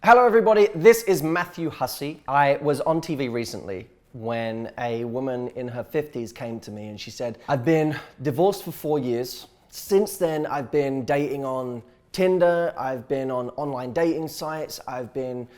Hello everybody, this is Matthew Hussey. I was on TV recently when a woman in her 50s came to me and she said, I've been divorced for 4 years. Since then, I've been dating on Tinder, I've been on online dating sites, I've been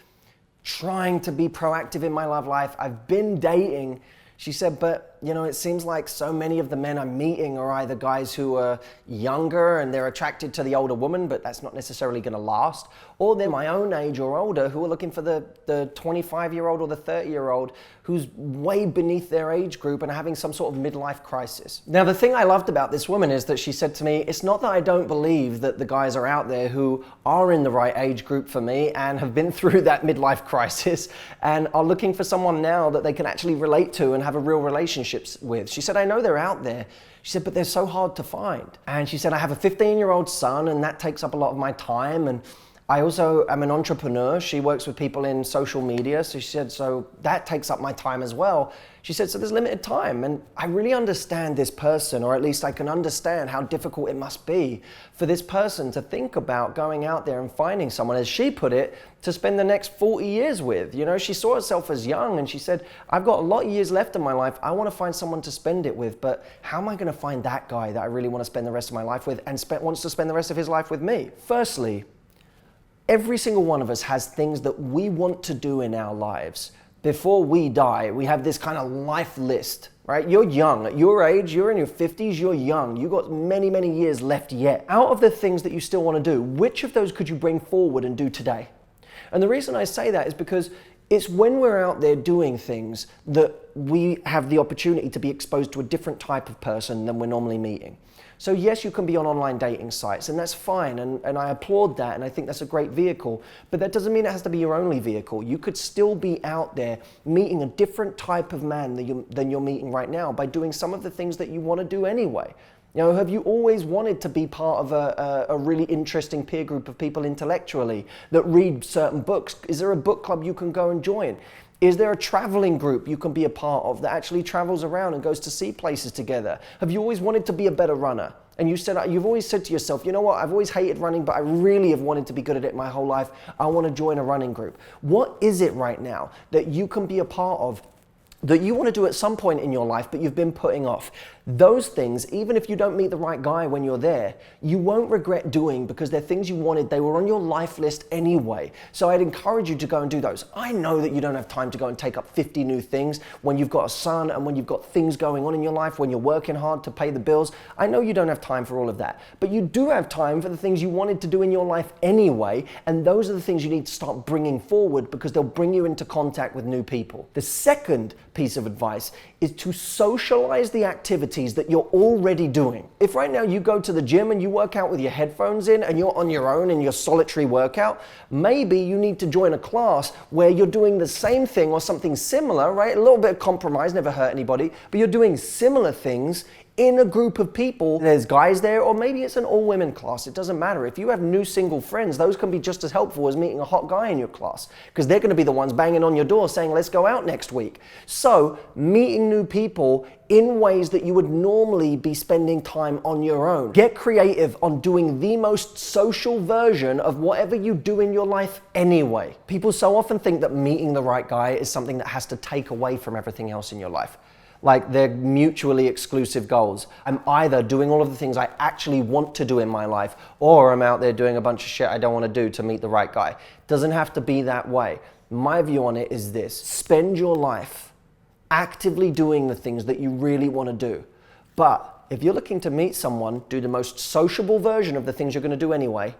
trying to be proactive in my love life, I've been dating. She said, but you know, it seems like so many of the men I'm meeting are either guys who are younger and they're attracted to the older woman, but that's not necessarily gonna last, or they're my own age or older who are looking for the 25-year-old or the 30-year-old who's way beneath their age group and are having some sort of midlife crisis. Now, the thing I loved about this woman is that she said to me, it's not that I don't believe that the guys are out there who are in the right age group for me and have been through that midlife crisis and are looking for someone now that they can actually relate to and have a real relationship with. She said, I know they're out there. She said, but they're so hard to find. And she said, I have a 15-year-old son and that takes up a lot of my time. And I also am an entrepreneur. She works with people in social media. So she said, so that takes up my time as well. She said, so there's limited time. And I really understand this person, or at least I can understand how difficult it must be for this person to think about going out there and finding someone, as she put it, to spend the next 40 years with. You know, she saw herself as young and she said, I've got a lot of years left in my life. I want to find someone to spend it with, but how am I going to find that guy that I really want to spend the rest of my life with and wants to spend the rest of his life with me? Firstly, every single one of us has things that we want to do in our lives. Before we die, we have this kind of life list, right? You're young. At your age, you're in your 50s, you're young. You've got many, many years left yet. Out of the things that you still want to do, which of those could you bring forward and do today? And the reason I say that is because it's when we're out there doing things that we have the opportunity to be exposed to a different type of person than we're normally meeting. So yes, you can be on online dating sites, and that's fine, and I applaud that, and I think that's a great vehicle, but that doesn't mean it has to be your only vehicle. You could still be out there meeting a different type of man than you're meeting right now by doing some of the things that you want to do anyway. You know, have you always wanted to be part of a really interesting peer group of people intellectually that read certain books? Is there a book club you can go and join? Is there a traveling group you can be a part of that actually travels around and goes to see places together? Have you always wanted to be a better runner? And you've always said to yourself, you know what, I've always hated running, but I really have wanted to be good at it my whole life. I want to join a running group. What is it right now that you can be a part of that you want to do at some point in your life, but you've been putting off? Those things, even if you don't meet the right guy when you're there, you won't regret doing because they're things you wanted. They were on your life list anyway. So I'd encourage you to go and do those. I know that you don't have time to go and take up 50 new things when you've got a son and when you've got things going on in your life, when you're working hard to pay the bills. I know you don't have time for all of that, but you do have time for the things you wanted to do in your life anyway. And those are the things you need to start bringing forward because they'll bring you into contact with new people. The second piece of advice is to socialize the activities that you're already doing. If right now you go to the gym and you work out with your headphones in and you're on your own in your solitary workout, maybe you need to join a class where you're doing the same thing or something similar, right? A little bit of compromise, never hurt anybody, but you're doing similar things in a group of people. There's guys there, or maybe it's an all-women class. It doesn't matter. If you have new single friends, those can be just as helpful as meeting a hot guy in your class because they're going to be the ones banging on your door saying, let's go out next week. So meeting new people in ways that you would normally be spending time on your own. Get creative on doing the most social version of whatever you do in your life anyway. People so often think that meeting the right guy is something that has to take away from everything else in your life. Like they're mutually exclusive goals. I'm either doing all of the things I actually want to do in my life, or I'm out there doing a bunch of shit I don't want to do to meet the right guy. Doesn't have to be that way. My view on it is this: spend your life actively doing the things that you really want to do. But if you're looking to meet someone, do the most sociable version of the things you're going to do anyway,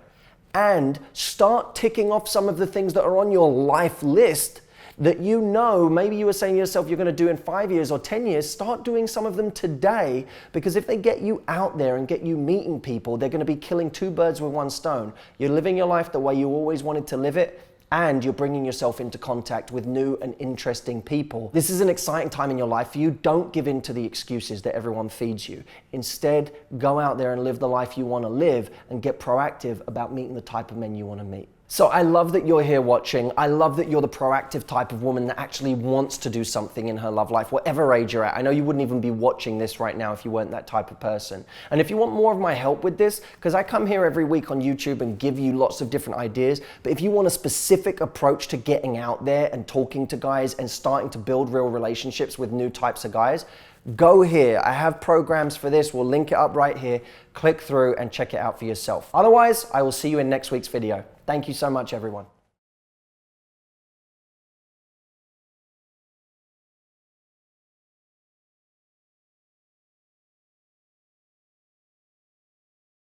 and start ticking off some of the things that are on your life list that you know, maybe you were saying to yourself you're going to do in 5 years or 10 years, start doing some of them today, because if they get you out there and get you meeting people, they're going to be killing two birds with one stone. You're living your life the way you always wanted to live it, and you're bringing yourself into contact with new and interesting people. This is an exciting time in your life for you. Don't give in to the excuses that everyone feeds you. Instead, go out there and live the life you want to live and get proactive about meeting the type of men you want to meet. So I love that you're here watching. I love that you're the proactive type of woman that actually wants to do something in her love life, whatever age you're at. I know you wouldn't even be watching this right now if you weren't that type of person. And if you want more of my help with this, because I come here every week on YouTube and give you lots of different ideas, but if you want a specific approach to getting out there and talking to guys and starting to build real relationships with new types of guys, go here. I have programs for this. We'll link it up right here. Click through and check it out for yourself. Otherwise, I will see you in next week's video. Thank you so much, everyone.